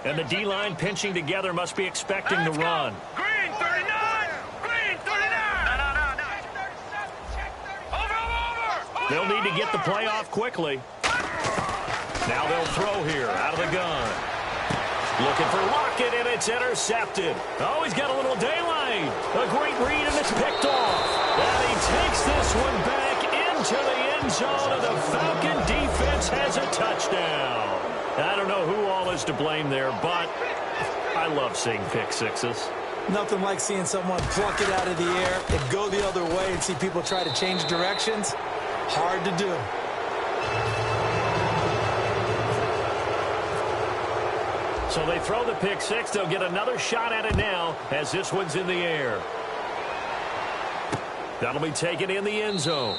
And the D-line pinching together must be expecting the run. Green 39! Green 39! No. Over! They'll need to get the play off quickly. Now they'll throw here out of the gun. Looking for Lockett, and it's intercepted. Oh, he's got a little daylight. A great read, and it's picked off. And he takes this one back into the end zone, and the Falcon defense has a touchdown. I don't know who all is to blame there, but I love seeing pick sixes. Nothing like seeing someone pluck it out of the air and go the other way and see people try to change directions. Hard to do. So they throw the pick six. They'll get another shot at it now as this one's in the air. That'll be taken in the end zone.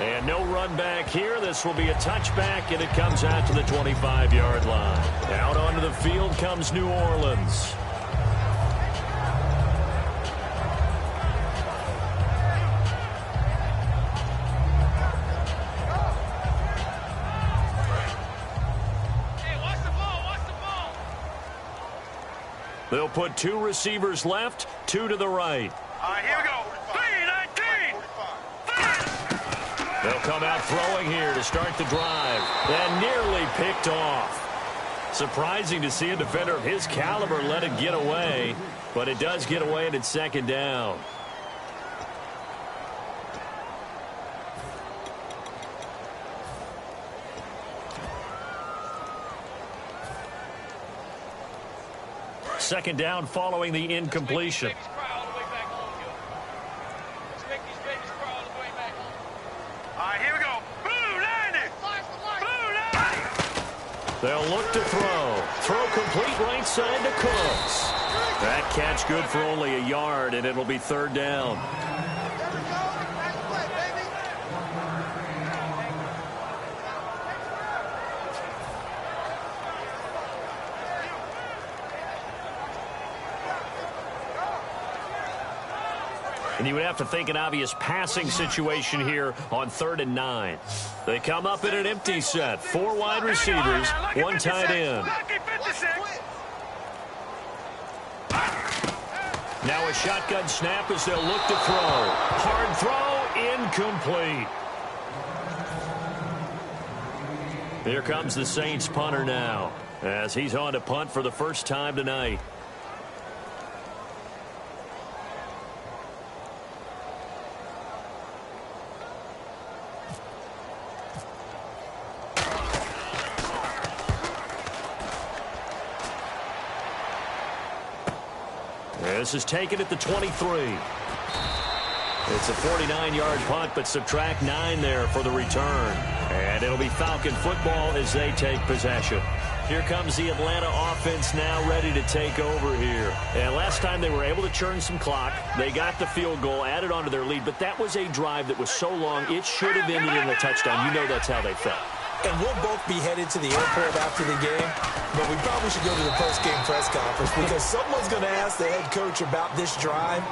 And no run back here. This will be a touchback, and it comes out to the 25-yard line. Out onto the field comes New Orleans. Hey, watch the ball. They'll put two receivers left, two to the right. All right, here we go. 3-19. They'll come out throwing here to start the drive. And nearly picked off. Surprising to see a defender of his caliber let it get away. But it does get away, and it's second down. Second down following the incompletion. They'll look to throw. Throw complete right side to Cooks. That catch good for only a yard, and it'll be third down. And you would have to think an obvious passing situation here on 3rd and 9. They come up in an empty set. 4 wide receivers, 1 tight end. Now a shotgun snap as they'll look to throw. Hard throw, incomplete. Here comes the Saints punter now as he's on to punt for the first time tonight. This is taken at the 23. It's a 49-yard punt, but subtract 9 there for the return. And it'll be Falcon football as they take possession. Here comes the Atlanta offense now ready to take over here. And last time they were able to churn some clock. They got the field goal, added on to their lead, but that was a drive that was so long it should have ended in a touchdown. You know that's how they felt. And we'll both be headed to the airport after the game, but we probably should go to the post-game press conference because someone's going to ask the head coach about this drive,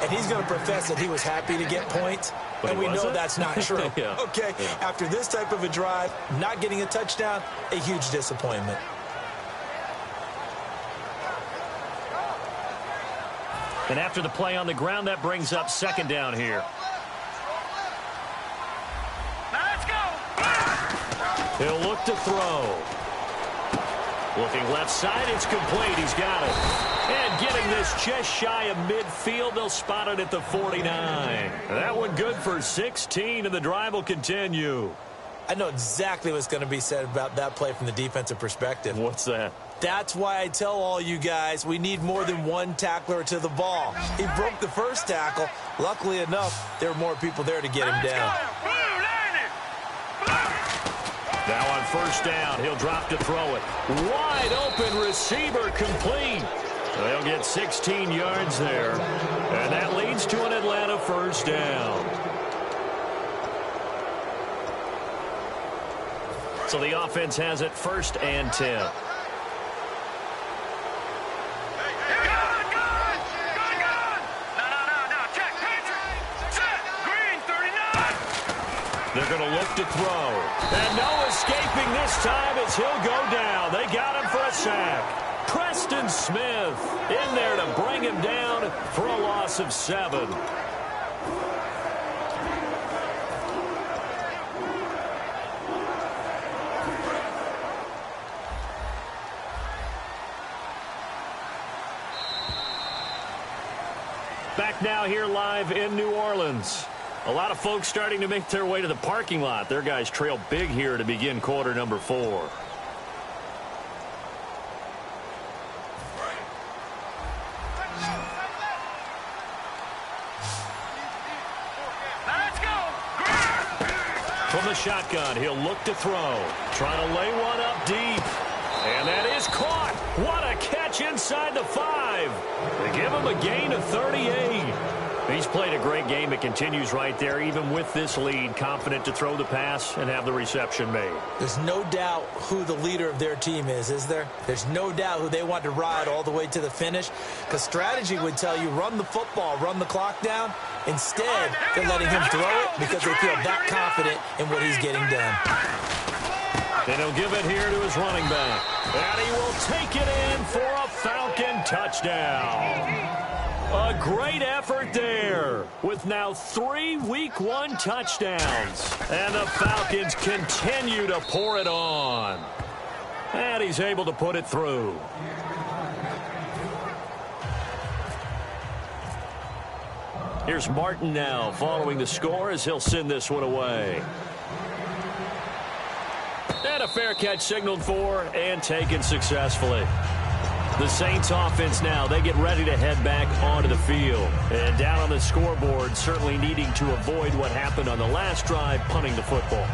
and he's going to profess that he was happy to get points, and we know that's not true. Yeah. Okay, yeah. After this type of a drive, not getting a touchdown, a huge disappointment. And after the play on the ground, that brings up second down here. He'll look to throw. Looking left side, it's complete. He's got it. And getting this just shy of midfield, they'll spot it at the 49. That one good for 16, and the drive will continue. I know exactly what's going to be said about that play from the defensive perspective. What's that? That's why I tell all you guys we need more than one tackler to the ball. He broke the first tackle. Luckily enough, there were more people there to get him down. Now on first down, he'll drop to throw it. Wide open receiver complete. They'll get 16 yards there. And that leads to an Atlanta first down. So the offense has it 1st and 10. They're going to look to throw. And no escaping this time as he'll go down. They got him for a sack. Preston Smith in there to bring him down for a loss of 7. Back now here live in New Orleans. A lot of folks starting to make their way to the parking lot. Their guys trail big here to begin quarter number 4. Let's go. From the shotgun, he'll look to throw. Trying to lay one up deep. And that is caught. What a catch inside the 5. They give him a gain of 38. He's played a great game. It continues right there, even with this lead, confident to throw the pass and have the reception made. There's no doubt who the leader of their team is there? There's no doubt who they want to ride all the way to the finish, because strategy would tell you run the football, run the clock down. Instead, they're letting him throw it because they feel that confident in what he's getting done. And he'll give it here to his running back. And he will take it in for a Falcon touchdown. A great effort there with now 3 Week 1 touchdowns. And the Falcons continue to pour it on. And he's able to put it through. Here's Martin now following the score as he'll send this one away. And a fair catch signaled for and taken successfully. The Saints offense now, they get ready to head back onto the field. And down on the scoreboard, certainly needing to avoid what happened on the last drive, punting the football.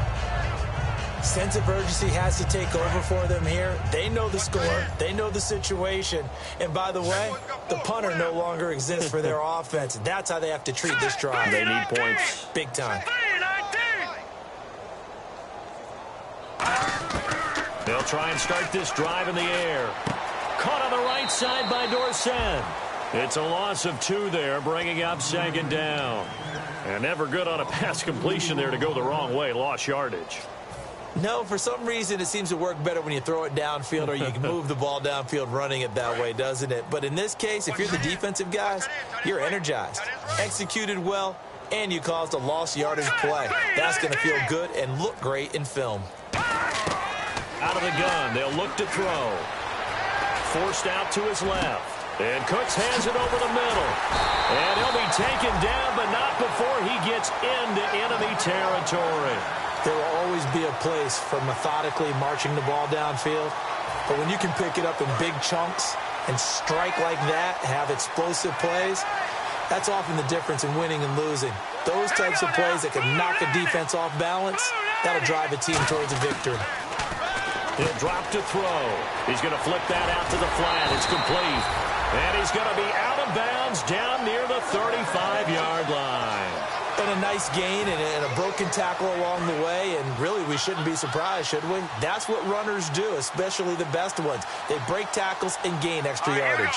Sense of urgency has to take over for them here. They know the score. They know the situation. And by the way, the punter no longer exists for their offense. That's how they have to treat this drive. They need points. Big time. They'll try and start this drive in the air. Caught on the right side by Dorsett. It's a loss of 2 there, bringing up 2nd down. And never good on a pass completion there to go the wrong way. Lost yardage. No, for some reason it seems to work better when you throw it downfield or you can move the ball downfield running it that way, doesn't it? But in this case, if you're the defensive guys, you're energized, executed well, and you caused a lost yardage play. That's going to feel good and look great in film. Out of the gun, they'll look to throw. Forced out to his left. And Cooks hands it over the middle. And he'll be taken down, but not before he gets into enemy territory. There will always be a place for methodically marching the ball downfield. But when you can pick it up in big chunks and strike like that, have explosive plays, that's often the difference in winning and losing. Those types of plays that can knock a defense off balance, that'll drive a team towards a victory. He'll drop to throw. He's going to flip that out to the flat. It's complete. And he's going to be out of bounds down near the 35-yard line. And a nice gain and a broken tackle along the way. And really, we shouldn't be surprised, should we? That's what runners do, especially the best ones. They break tackles and gain extra yardage.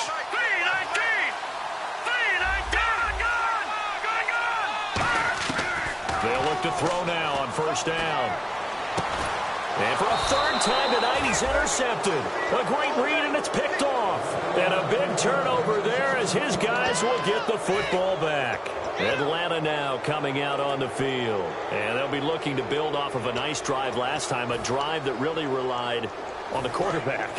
They'll look to throw now on first down. And for a 3rd time tonight, he's intercepted. A great read, and it's picked off. And a big turnover there as his guys will get the football back. Atlanta now coming out on the field. And they'll be looking to build off of a nice drive last time, a drive that really relied on the quarterback.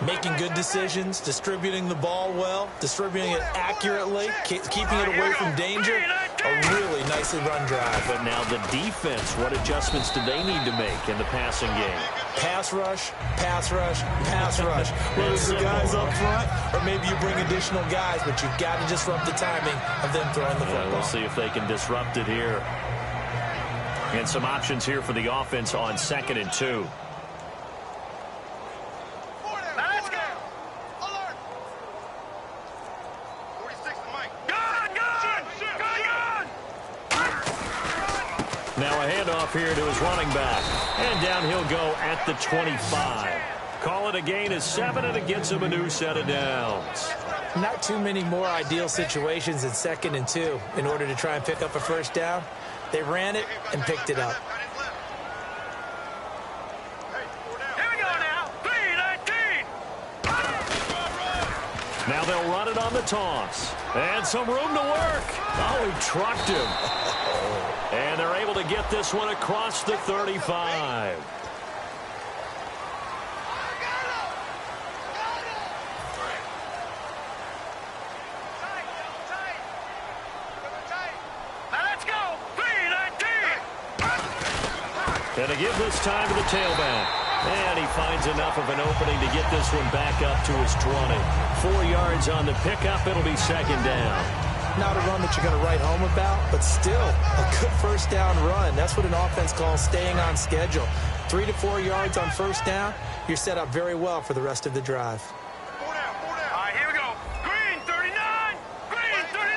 Making good decisions, distributing the ball well, distributing it accurately, keeping it away from danger. A really nicely run drive. But now the defense, what adjustments do they need to make in the passing game? Pass rush, pass rush, pass rush. Whether it's the guys up front or maybe you bring additional guys, but you've got to disrupt the timing of them throwing the football. We'll see if they can disrupt it here. And some options here for the offense on 2nd and 2. Let's go. Alert. 46 to Mike. Gun. Now a handoff here to his running back. And down he'll go at the 25. Call it a gain of 7, and it gets him a new set of downs. Not too many more ideal situations in 2nd and 2 in order to try and pick up a first down. They ran it and picked it up. Here we go now. 3-19. Now they'll run it on the toss. And some room to work. Oh, he trucked him. And they're able to get this one across the 35. And to give this time to the tailback. And he finds enough of an opening to get this one back up to his 20. 4 yards on the pickup. It'll be 2nd down. Not a run that you're going to write home about, but still a good first down run. That's what an offense calls staying on schedule. 3 to 4 yards on first down. You're set up very well for the rest of the drive. 4 down. All right, here we go. Green 39. Green 39.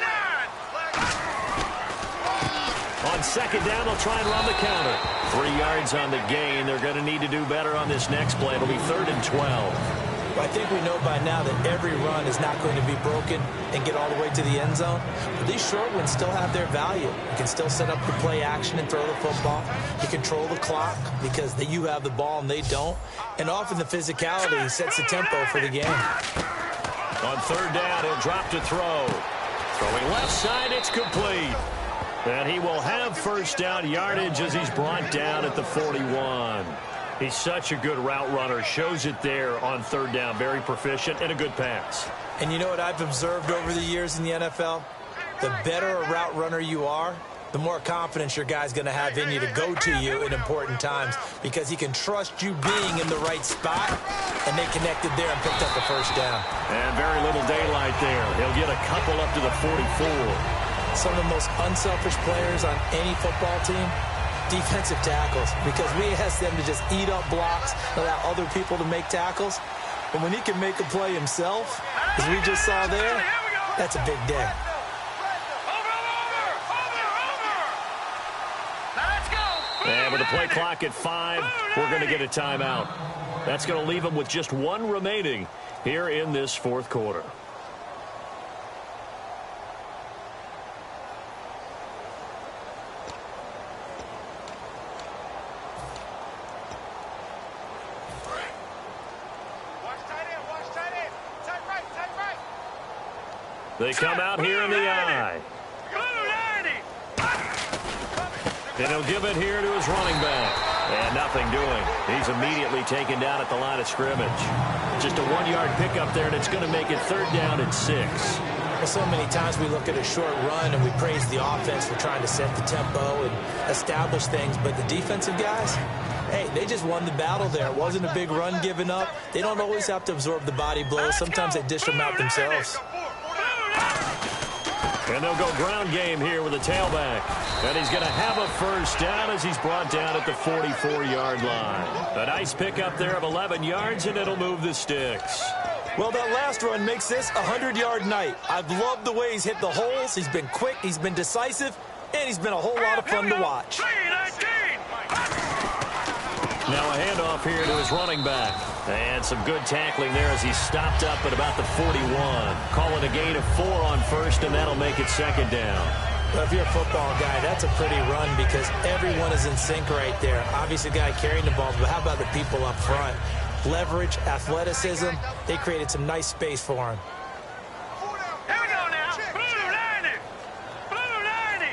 On 2nd down, they'll try and run the counter. 3 yards on the gain. They're going to need to do better on this next play. It'll be 3rd and 12. I think we know by now that every run is not going to be broken and get all the way to the end zone. But these short ones still have their value. You can still set up the play action and throw the football. You control the clock because you have the ball and they don't. And often the physicality sets the tempo for the game. On 3rd down, he'll drop to throw. Throwing left side, it's complete. And he will have first down yardage as he's brought down at the 41. He's such a good route runner. Shows it there on 3rd down. Very proficient and a good pass. And you know what I've observed over the years in the NFL? The better a route runner you are, the more confidence your guy's going to have in you to go to you in important times because he can trust you being in the right spot, and they connected there and picked up the first down. And very little daylight there. He'll get a couple up to the 44. Some of the most unselfish players on any football team, defensive tackles, because we ask them to just eat up blocks, allow other people to make tackles. But when he can make a play himself, as we just saw there, that's a big day. And with the play clock at 5, we're going to get a timeout. That's going to leave them with just 1 remaining here in this 4th quarter. They come out here in the eye. And he'll give it here to his running back. And nothing doing. He's immediately taken down at the line of scrimmage. Just a 1-yard pickup there, and it's going to make it 3rd down and 6. Well, so many times we look at a short run and we praise the offense for trying to set the tempo and establish things. But the defensive guys, hey, they just won the battle there. It wasn't a big run given up. They don't always have to absorb the body blows. Sometimes they dish them out themselves. And they'll go ground game here with a tailback. And he's going to have a first down as he's brought down at the 44-yard line. A nice pickup there of 11 yards, and it'll move the sticks. Well, that last run makes this a 100-yard night. I've loved the way he's hit the holes. He's been quick, he's been decisive, and he's been a whole lot of fun to watch. Now a handoff here to his running back. And some good tackling there as he's stopped up at about the 41. Call it a gain of 4 on first, and that'll make it 2nd down. Well, if you're a football guy, that's a pretty run because everyone is in sync right there. Obviously, the guy carrying the ball, but how about the people up front? Leverage, athleticism, they created some nice space for him. Here we go now. Blue 90. Blue 90.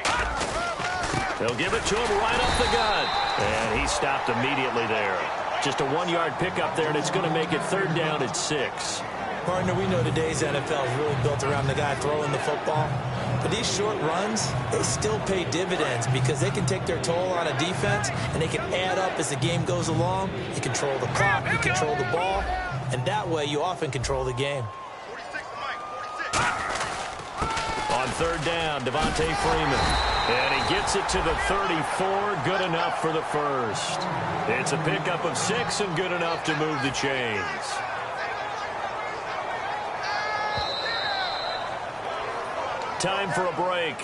They'll give it to him right up the gut. And he stopped immediately there. Just a 1-yard pickup there, and it's going to make it 3rd down and 6. Partner, we know today's NFL is really built around the guy throwing the football. But these short runs, they still pay dividends because they can take their toll on a defense, and they can add up as the game goes along. You control the clock, you control the ball, and that way you often control the game. 46 to Mike, 46. On 3rd down, Devontae Freeman. And he gets gets it to the 34. Good enough for the first. It's a pickup of 6 and good enough to move the chains. Time for a break.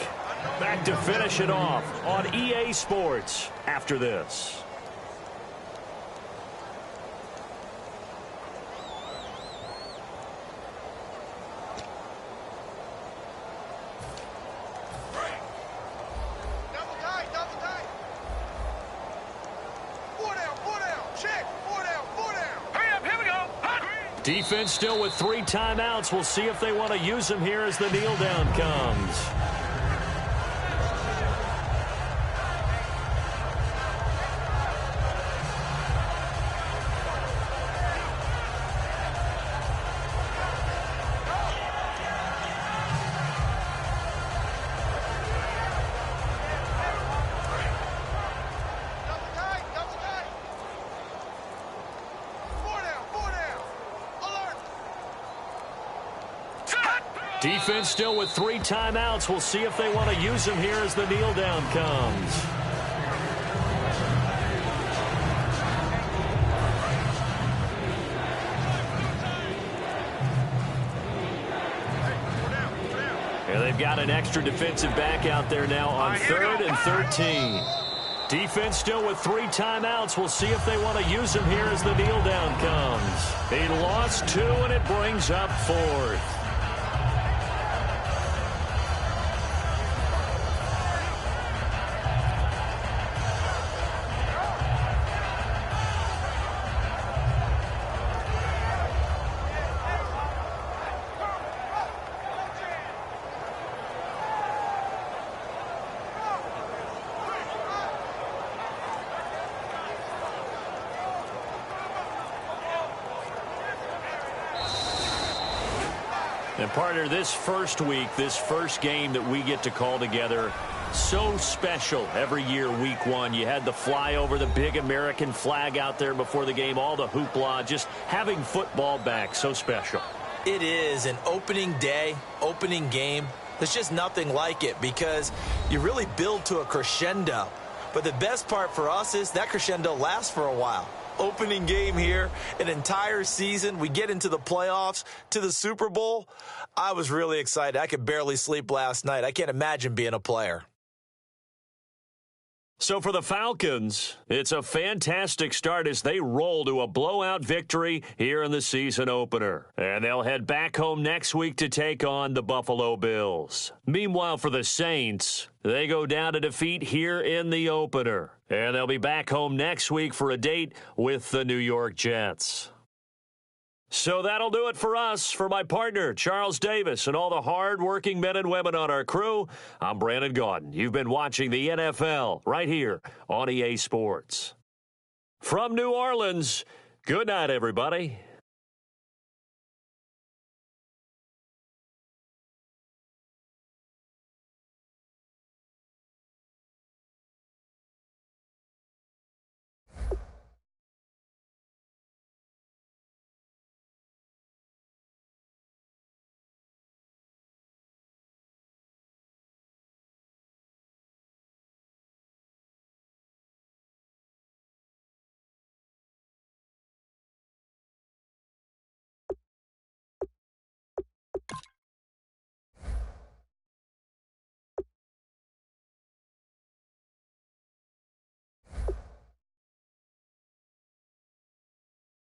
Back to finish it off on EA Sports after this. Defense still with 3 timeouts. We'll see if they want to use them here as the kneel down comes. Defense still with 3 timeouts. We'll see if they want to use them here as the kneel down comes. And they've got an extra defensive back out there now on 3rd and 13. Defense still with 3 timeouts. We'll see if they want to use them here as the kneel down comes. He lost 2 and it brings up 4th. And partner, this first week, this first game that we get to call together, so special every year, week 1. You had the flyover, the big American flag out there before the game, all the hoopla, just having football back, so special. It is an opening day, opening game. There's just nothing like it because you really build to a crescendo. But the best part for us is that crescendo lasts for a while. Opening game here, an entire season. We get into the playoffs, to the Super Bowl. I was really excited. I could barely sleep last night. I can't imagine being a player. So for the Falcons, it's a fantastic start as they roll to a blowout victory here in the season opener. And they'll head back home next week to take on the Buffalo Bills. Meanwhile, for the Saints, they go down to defeat here in the opener. And they'll be back home next week for a date with the New York Jets. So that'll do it for us. For my partner, Charles Davis, and all the hard-working men and women on our crew, I'm Brandon Gaudin. You've been watching the NFL right here on EA Sports. From New Orleans, good night, everybody.